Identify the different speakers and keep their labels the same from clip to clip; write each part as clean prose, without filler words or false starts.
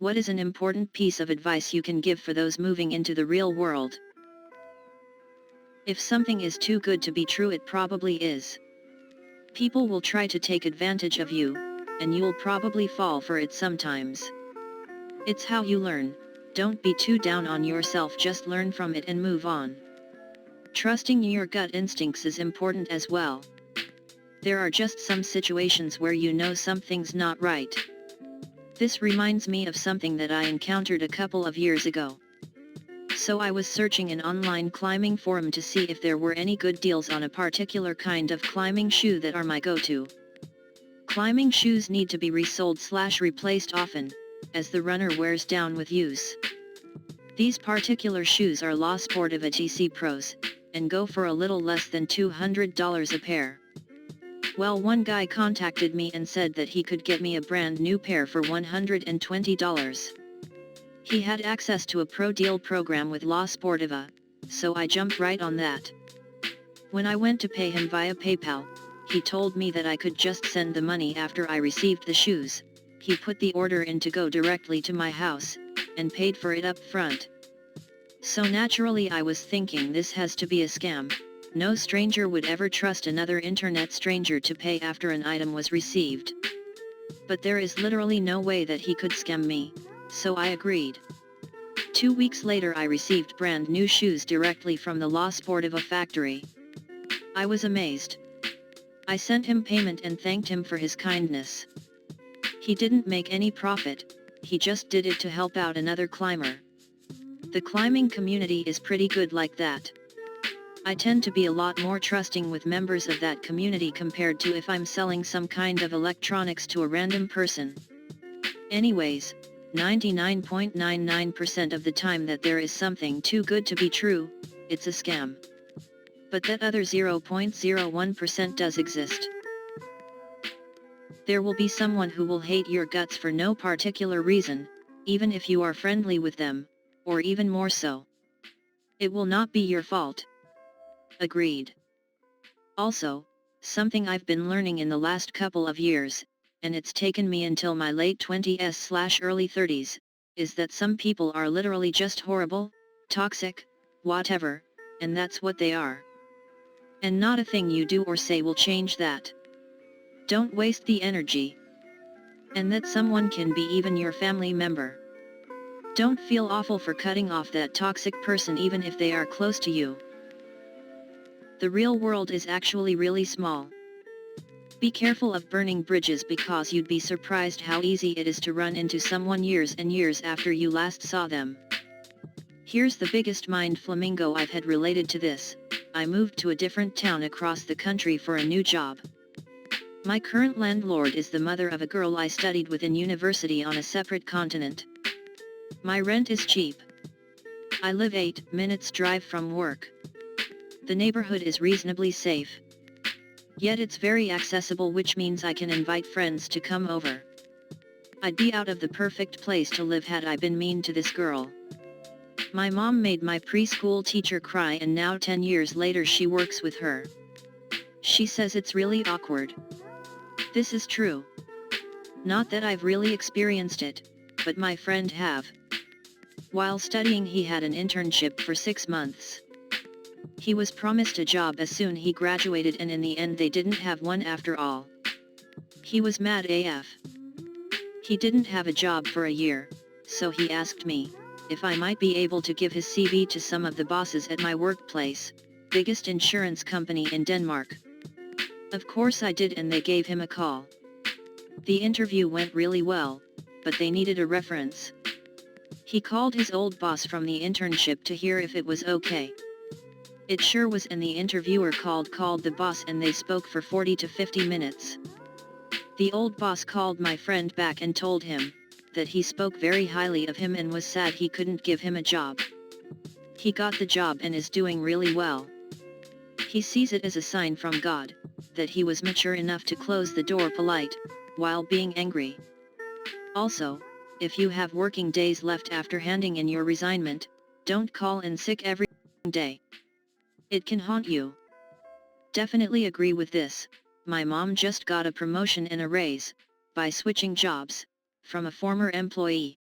Speaker 1: What is an important piece of advice you can give for those moving into the real world? If something is too good to be true, it probably is. People will try to take advantage of you, and you'll probably fall for it sometimes. It's how you learn. Don't be too down on yourself, just learn from it and move on. Trusting your gut instincts is important as well. There are just some situations where you know something's not right. This reminds me of something that I encountered a couple of years ago. So I was searching an online climbing forum to see if there were any good deals on a particular kind of climbing shoe that are my go-to. Climbing shoes need to be resold/replaced often, as the runner wears down with use. These particular shoes are La Sportiva TC Pros, and go for a little less than $200 a pair. Well, one guy contacted me and said that he could get me a brand new pair for $120. He had access to a pro deal program with La Sportiva, so I jumped right on that. When I went to pay him via PayPal, he told me that I could just send the money after I received the shoes. He put the order in to go directly to my house, and paid for it up front. So naturally I was thinking, this has to be a scam. No stranger would ever trust another internet stranger to pay after an item was received. But there is literally no way that he could scam me, so I agreed. 2 weeks later I received brand new shoes directly from the La Sportiva factory. I was amazed. I sent him payment and thanked him for his kindness. He didn't make any profit, he just did it to help out another climber. The climbing community is pretty good like that. I tend to be a lot more trusting with members of that community compared to if I'm selling some kind of electronics to a random person. Anyways, 99.99% of the time that there is something too good to be true, it's a scam. But that other 0.01% does exist. There will be someone who will hate your guts for no particular reason, even if you are friendly with them, or even more so. It will not be your fault. Agreed. Also, something I've been learning in the last couple of years, and it's taken me until my late 20s/early 30s, is that some people are literally just horrible, toxic, whatever, and that's what they are. And not a thing you do or say will change that. Don't waste the energy. And that someone can be even your family member. Don't feel awful for cutting off that toxic person even if they are close to you. The real world is actually really small. Be careful of burning bridges, because you'd be surprised how easy it is to run into someone years and years after you last saw them. Here's the biggest mind flamingo I've had related to this. I moved to a different town across the country for a new job. My current landlord is the mother of a girl I studied with in university on a separate continent. My rent is cheap. I live 8 minutes drive from work. The neighborhood is reasonably safe. Yet it's very accessible, which means I can invite friends to come over. I'd be out of the perfect place to live had I been mean to this girl. My mom made my preschool teacher cry, and now 10 years later she works with her. She says it's really awkward. This is true. Not that I've really experienced it, but my friend have. While studying, he had an internship for 6 months. He was promised a job as soon he graduated, and in the end they didn't have one after all. He was mad AF. He didn't have a job for a year, so he asked me if I might be able to give his CV to some of the bosses at my workplace, biggest insurance company in Denmark. Of course I did, and they gave him a call. The interview went really well, but they needed a reference. He called his old boss from the internship to hear if it was okay. It sure was, and the interviewer called the boss, and they spoke for 40 to 50 minutes. The old boss called my friend back and told him that he spoke very highly of him and was sad he couldn't give him a job. He got the job and is doing really well. He sees it as a sign from God that he was mature enough to close the door polite, while being angry. Also, if you have working days left after handing in your resignment, don't call in sick every day. It can haunt you. Definitely agree with this. My mom just got a promotion and a raise by switching jobs from a former employee.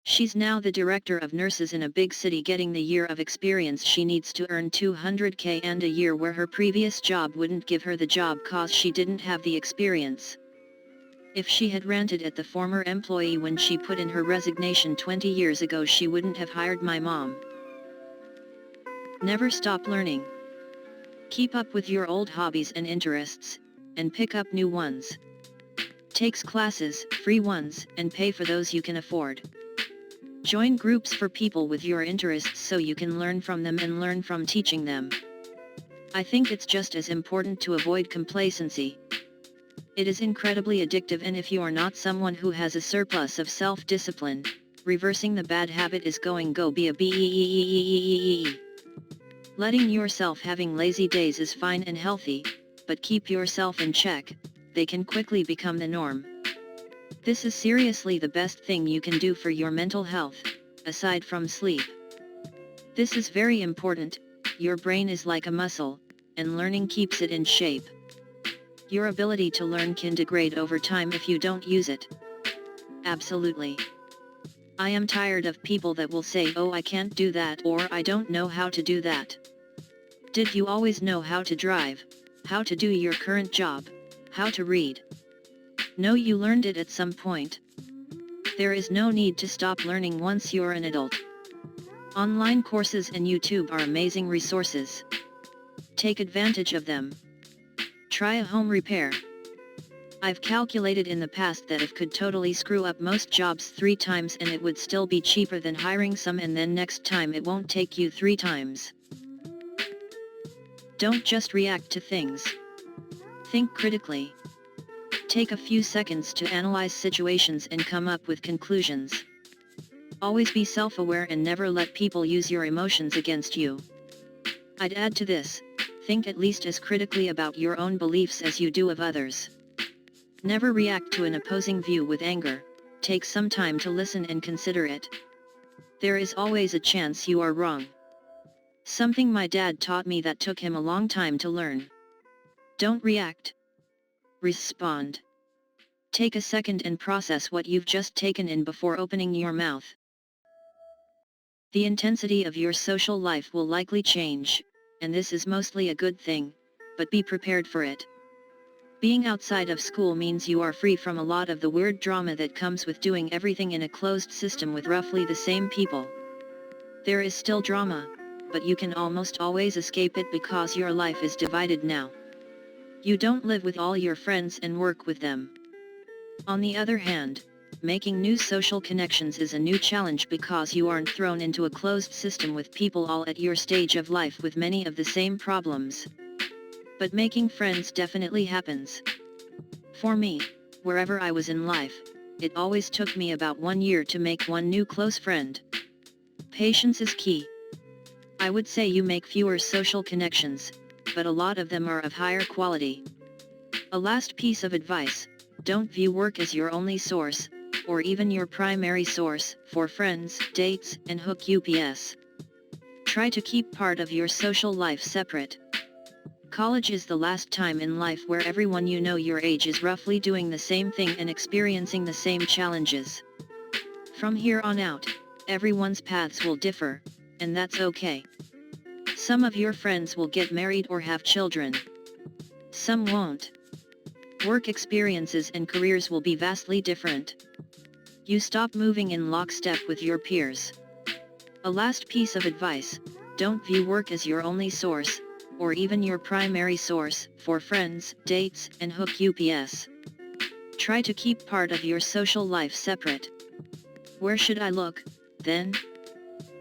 Speaker 1: She's now the director of nurses in a big city, getting the year of experience she needs to earn $200K and a year, where her previous job wouldn't give her the job cause she didn't have the experience. If she had ranted at the former employee when she put in her resignation 20 years ago, she wouldn't have hired my mom. Never stop learning. Keep up with your old hobbies and interests, and pick up new ones. Takes classes, free ones, and pay for those you can afford. Join groups for people with your interests so you can learn from them and learn from teaching them. I think it's just as important to avoid complacency. It is incredibly addictive, and if you are not someone who has a surplus of self-discipline, reversing the bad habit is going go be a bee. Letting yourself having lazy days is fine and healthy, but keep yourself in check. They can quickly become the norm. This is seriously the best thing you can do for your mental health, aside from sleep. This is very important. Your brain is like a muscle, and learning keeps it in shape. Your ability to learn can degrade over time if you don't use it. Absolutely. I am tired of people that will say, "Oh, I can't do that," or "I don't know how to do that." Did you always know how to drive, how to do your current job, how to read? No, you learned it at some point. There is no need to stop learning once you're an adult. Online courses and YouTube are amazing resources. Take advantage of them. Try a home repair. I've calculated in the past that it could totally screw up most jobs 3 times and it would still be cheaper than hiring some, and then next time it won't take you 3 times. Don't just react to things. Think critically. Take a few seconds to analyze situations and come up with conclusions. Always be self-aware and never let people use your emotions against you. I'd add to this, think at least as critically about your own beliefs as you do of others. Never react to an opposing view with anger. Take some time to listen and consider it. There is always a chance you are wrong. Something my dad taught me that took him a long time to learn. Don't react. Respond. Take a second and process what you've just taken in before opening your mouth. The intensity of your social life will likely change, and this is mostly a good thing, but be prepared for it. Being outside of school means you are free from a lot of the weird drama that comes with doing everything in a closed system with roughly the same people. There is still drama, but you can almost always escape it because your life is divided now. You don't live with all your friends and work with them. On the other hand, making new social connections is a new challenge because you aren't thrown into a closed system with people all at your stage of life with many of the same problems. But making friends definitely happens. For me, wherever I was in life, it always took me about 1 year to make one new close friend. Patience is key. I would say you make fewer social connections, but a lot of them are of higher quality. A last piece of advice, don't view work as your only source, or even your primary source, for friends, dates, and hook ups. Try to keep part of your social life separate. College is the last time in life where everyone you know your age is roughly doing the same thing and experiencing the same challenges. From here on out, everyone's paths will differ, and that's okay. Some of your friends will get married or have children. Some won't. Work experiences and careers will be vastly different. You stop moving in lockstep with your peers. A last piece of advice, don't view work as your only source, or even your primary source, for friends, dates, and hook ups. Try to keep part of your social life separate. Where should I look, then?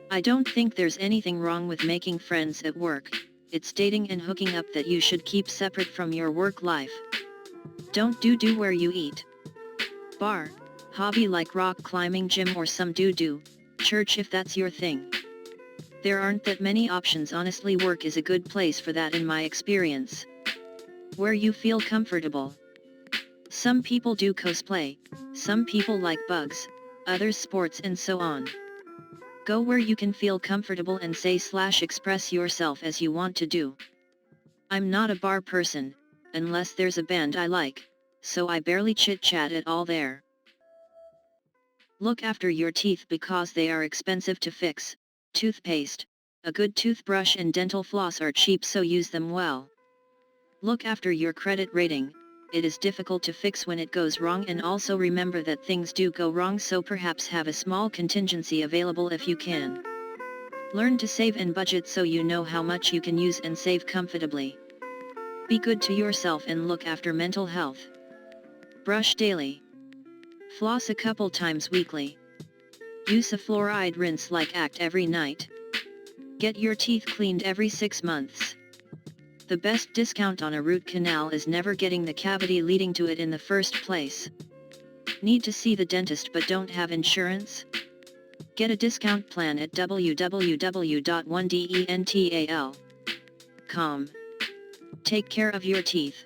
Speaker 1: I don't think there's anything wrong with making friends at work. It's dating and hooking up that you should keep separate from your work life. Don't do where you eat. Bar, hobby like rock climbing, gym, or some do, church if that's your thing. There aren't that many options. Honestly, work is a good place for that in my experience. Where you feel comfortable. Some people do cosplay, some people like bugs, others sports, and so on. Go where you can feel comfortable and say/express yourself as you want to do. I'm not a bar person, unless there's a band I like, so I barely chit-chat at all there. Look after your teeth because they are expensive to fix. Toothpaste, a good toothbrush and dental floss are cheap, so use them well. Look after your credit rating. It is difficult to fix when it goes wrong, and also remember that things do go wrong, so perhaps have a small contingency available if you can. Learn to save and budget so you know how much you can use and save comfortably. Be good to yourself and look after mental health. Brush daily. Floss a couple times weekly. Use a fluoride rinse like Act every night. Get your teeth cleaned every 6 months. The best discount on a root canal is never getting the cavity leading to it in the first place. Need to see the dentist but don't have insurance? Get a discount plan at www.1dental.com. Take care of your teeth.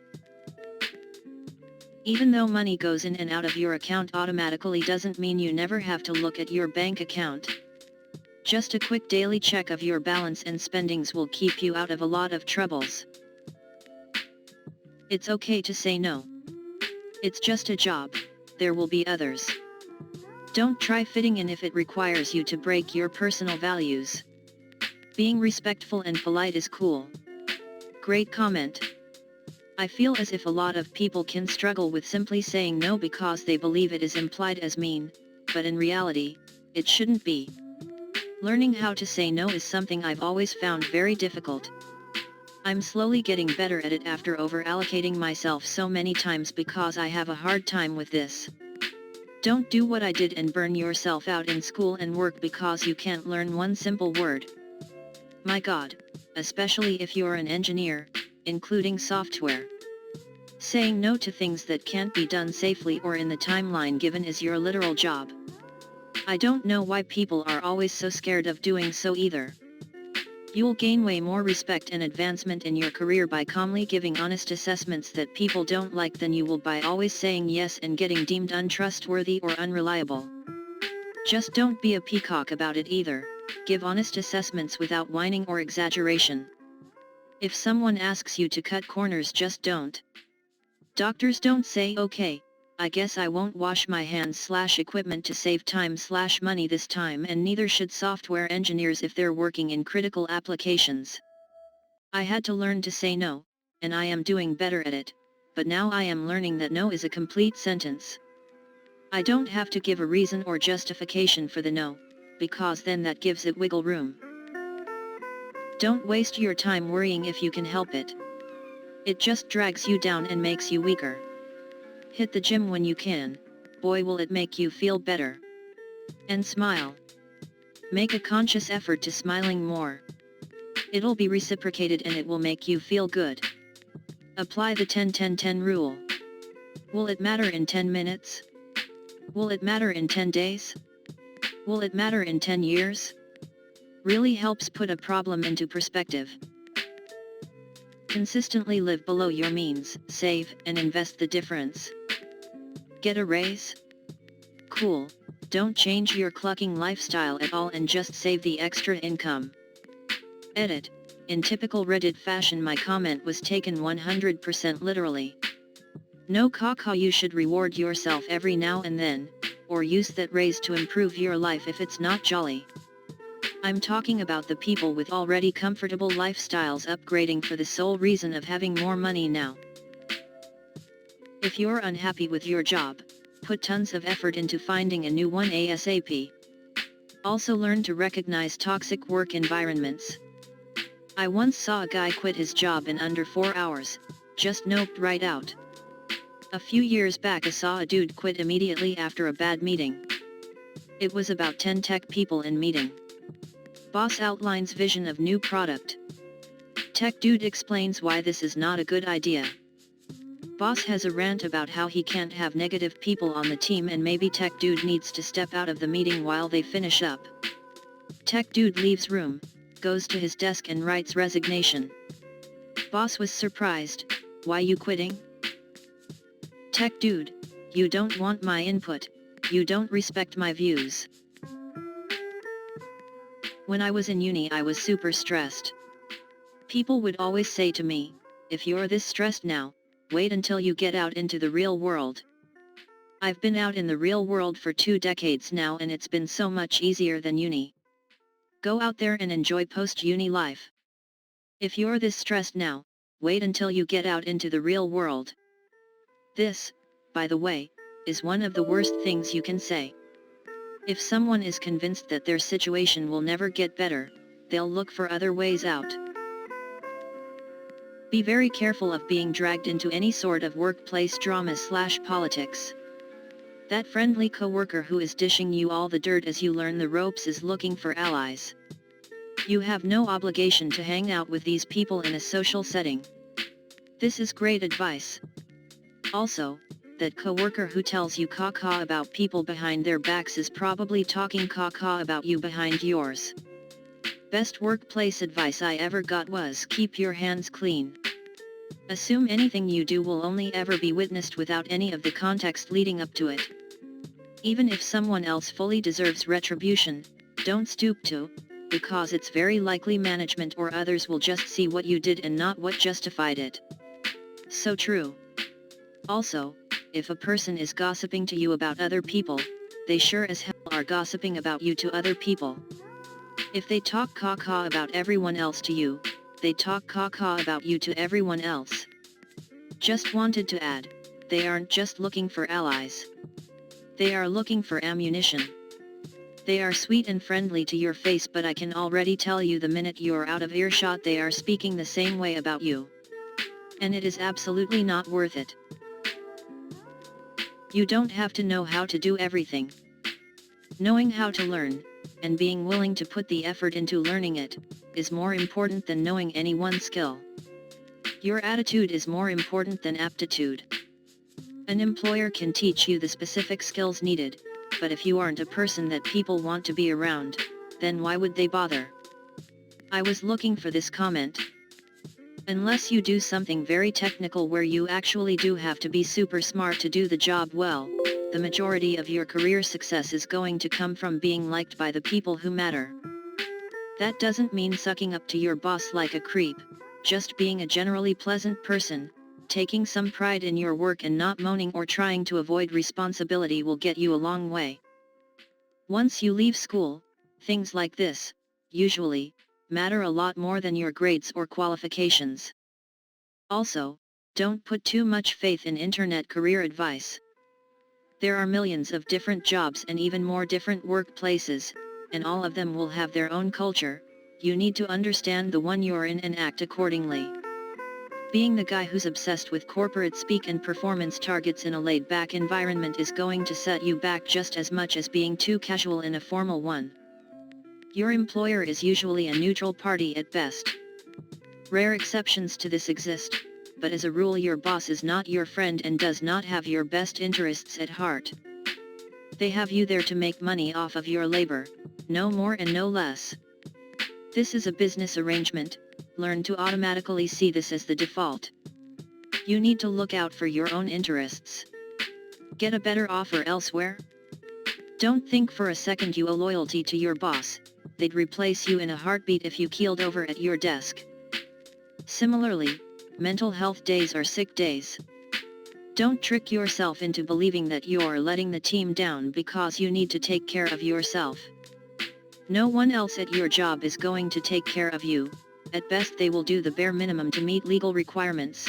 Speaker 1: Even though money goes in and out of your account automatically doesn't mean you never have to look at your bank account. Just a quick daily check of your balance and spendings will keep you out of a lot of troubles. It's okay to say no. It's just a job, there will be others. Don't try fitting in if it requires you to break your personal values. Being respectful and polite is cool. Great comment. I feel as if a lot of people can struggle with simply saying no because they believe it is implied as mean, but in reality, it shouldn't be. Learning how to say no is something I've always found very difficult. I'm slowly getting better at it after over-allocating myself so many times because I have a hard time with this. Don't do what I did and burn yourself out in school and work because you can't learn one simple word. My God, especially if you're an engineer, including software. Saying no to things that can't be done safely or in the timeline given is your literal job. I don't know why people are always so scared of doing so either. You'll gain way more respect and advancement in your career by calmly giving honest assessments that people don't like than you will by always saying yes and getting deemed untrustworthy or unreliable. Just don't be a peacock about it either. Give honest assessments without whining or exaggeration. If someone asks you to cut corners, just don't. Doctors don't say, "Okay, I guess I won't wash my hands/equipment to save time/money this time," and neither should software engineers if they're working in critical applications. I had to learn to say no, and I am doing better at it, but now I am learning that no is a complete sentence. I don't have to give a reason or justification for the no, because then that gives it wiggle room. Don't waste your time worrying if you can help it. It just drags you down and makes you weaker. Hit the gym when you can, boy will it make you feel better. And smile. Make a conscious effort to smiling more. It'll be reciprocated and it will make you feel good. Apply the 10-10-10 rule. Will it matter in 10 minutes? Will it matter in 10 days? Will it matter in 10 years? Really helps put a problem into perspective. Consistently live below your means, save and invest the difference. Get a raise? Cool, don't change your clucking lifestyle at all and just save the extra income. Edit, in typical Reddit fashion my comment was taken 100% literally. No caca, you should reward yourself every now and then, or use that raise to improve your life if it's not jolly. I'm talking about the people with already comfortable lifestyles upgrading for the sole reason of having more money now. If you're unhappy with your job, put tons of effort into finding a new one ASAP. Also learn to recognize toxic work environments. I once saw a guy quit his job in under 4 hours, just noped right out. A few years back I saw a dude quit immediately after a bad meeting. It was about 10 tech people in meeting. Boss outlines vision of new product. Tech dude explains why this is not a good idea. Boss has a rant about how he can't have negative people on the team and maybe tech dude needs to step out of the meeting while they finish up. Tech dude leaves room, goes to his desk and writes resignation. Boss was surprised, "Why you quitting?" Tech dude, "You don't want my input, you don't respect my views." When I was in uni I was super stressed. People would always say to me, "If you're this stressed now, wait until you get out into the real world." I've been out in the real world for 2 decades now and it's been so much easier than uni. Go out there and enjoy post-uni life. If you're this stressed now, wait until you get out into the real world. This, by the way, is one of the worst things you can say. If someone is convinced that their situation will never get better, they'll look for other ways out. Be very careful of being dragged into any sort of workplace drama/politics. That friendly coworker who is dishing you all the dirt as you learn the ropes is looking for allies. You have no obligation to hang out with these people in a social setting. This is great advice. Also, that coworker who tells you caw-caw about people behind their backs is probably talking caw-caw about you behind yours. Best workplace advice I ever got was keep your hands clean. Assume anything you do will only ever be witnessed without any of the context leading up to it. Even if someone else fully deserves retribution, don't stoop to, because it's very likely management or others will just see what you did and not what justified it. So true. Also, if a person is gossiping to you about other people, they sure as hell are gossiping about you to other people. If they talk caw-caw about everyone else to you, they talk caw-caw about you to everyone else. Just wanted to add, they aren't just looking for allies. They are looking for ammunition. They are sweet and friendly to your face, but I can already tell you the minute you're out of earshot they are speaking the same way about you. And it is absolutely not worth it. You don't have to know how to do everything. Knowing how to learn, and being willing to put the effort into learning it, is more important than knowing any one skill. Your attitude is more important than aptitude. An employer can teach you the specific skills needed, but if you aren't a person that people want to be around, then why would they bother? I was looking for this comment. Unless you do something very technical where you actually do have to be super smart to do the job well, the majority of your career success is going to come from being liked by the people who matter. That doesn't mean sucking up to your boss like a creep, just being a generally pleasant person, taking some pride in your work and not moaning or trying to avoid responsibility will get you a long way. Once you leave school, things like this, usually, matter a lot more than your grades or qualifications. Also, don't put too much faith in internet career advice. There are millions of different jobs and even more different workplaces, and all of them will have their own culture. You need to understand the one you're in and act accordingly. Being the guy who's obsessed with corporate speak and performance targets in a laid-back environment is going to set you back just as much as being too casual in a formal one. Your employer is usually a neutral party at best. Rare exceptions to this exist, but as a rule your boss is not your friend and does not have your best interests at heart. They have you there to make money off of your labor, no more and no less. This is a business arrangement. Learn to automatically see this as the default. You need to look out for your own interests. Get a better offer elsewhere? Don't think for a second you owe loyalty to your boss. They'd replace you in a heartbeat if you keeled over at your desk. Similarly, mental health days are sick days. Don't trick yourself into believing that you're letting the team down because you need to take care of yourself. No one else at your job is going to take care of you. At best they will do the bare minimum to meet legal requirements.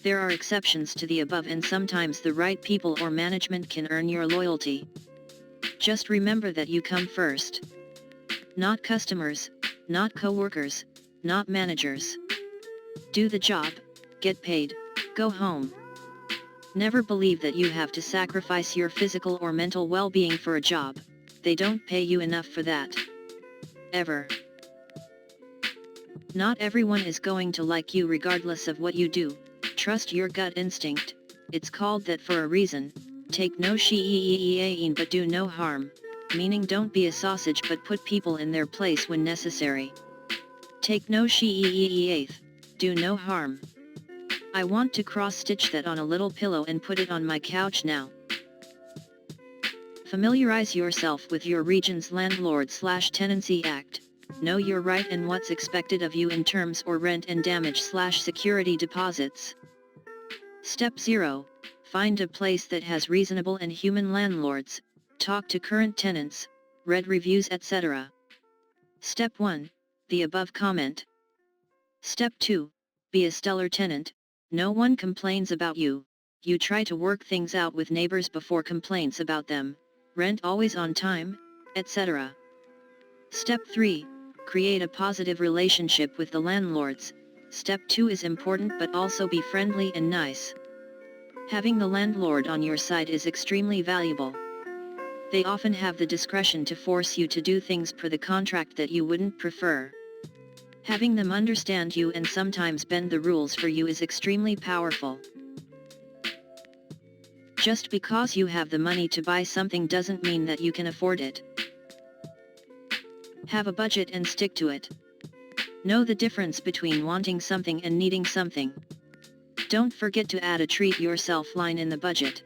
Speaker 1: There are exceptions to the above and sometimes the right people or management can earn your loyalty. Just remember that you come first. Not customers, not co-workers, not managers. Do the job, get paid, go home. Never believe that you have to sacrifice your physical or mental well-being for a job. They don't pay you enough for that. Ever. Not everyone is going to like you regardless of what you do. Trust your gut instinct, it's called that for a reason. Take no shii but do no harm, meaning don't be a sausage but put people in their place when necessary. Take no shii, do no harm. I want to cross-stitch that on a little pillow and put it on my couch now. Familiarize yourself with your region's Landlord/Tenancy Act. Know your right and what's expected of you in terms or rent and damage/security deposits. Step 0. Find a place that has reasonable and human landlords, talk to current tenants, read reviews etc. Step 1, the above comment. Step 2, be a stellar tenant, no one complains about you, you try to work things out with neighbors before complaints about them, rent always on time, etc. Step 3, create a positive relationship with the landlords. Step 2 is important but also be friendly and nice. Having the landlord on your side is extremely valuable. They often have the discretion to force you to do things per the contract that you wouldn't prefer. Having them understand you and sometimes bend the rules for you is extremely powerful. Just because you have the money to buy something doesn't mean that you can afford it. Have a budget and stick to it. Know the difference between wanting something and needing something. Don't forget to add a treat yourself line in the budget.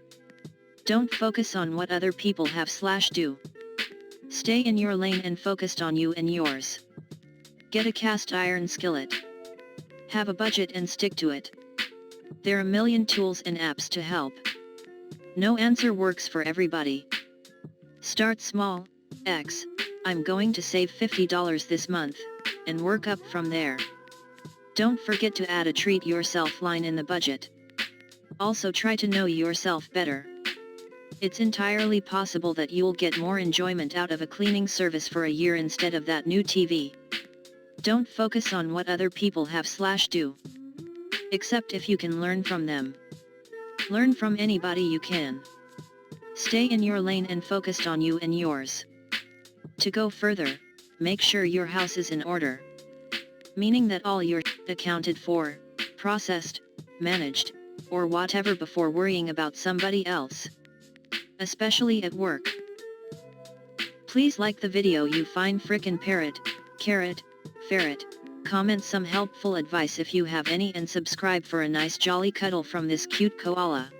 Speaker 1: Don't focus on what other people have/do. Stay in your lane and focused on you and yours. Get a cast iron skillet. Have a budget and stick to it. There are a million tools and apps to help. No answer works for everybody. Start small. I'm going to save $50 this month, and work up from there. Don't forget to add a treat yourself line in the budget. Also try to know yourself better. It's entirely possible that you'll get more enjoyment out of a cleaning service for a year instead of that new TV. Don't focus on what other people have/do. Except if you can learn from them. Learn from anybody you can. Stay in your lane and focused on you and yours. To go further, make sure your house is in order. Meaning that all your accounted for, processed, managed, or whatever before worrying about somebody else. Especially at work. Please like the video you find frickin' parrot, carrot, ferret, comment some helpful advice if you have any and subscribe for a nice jolly cuddle from this cute koala.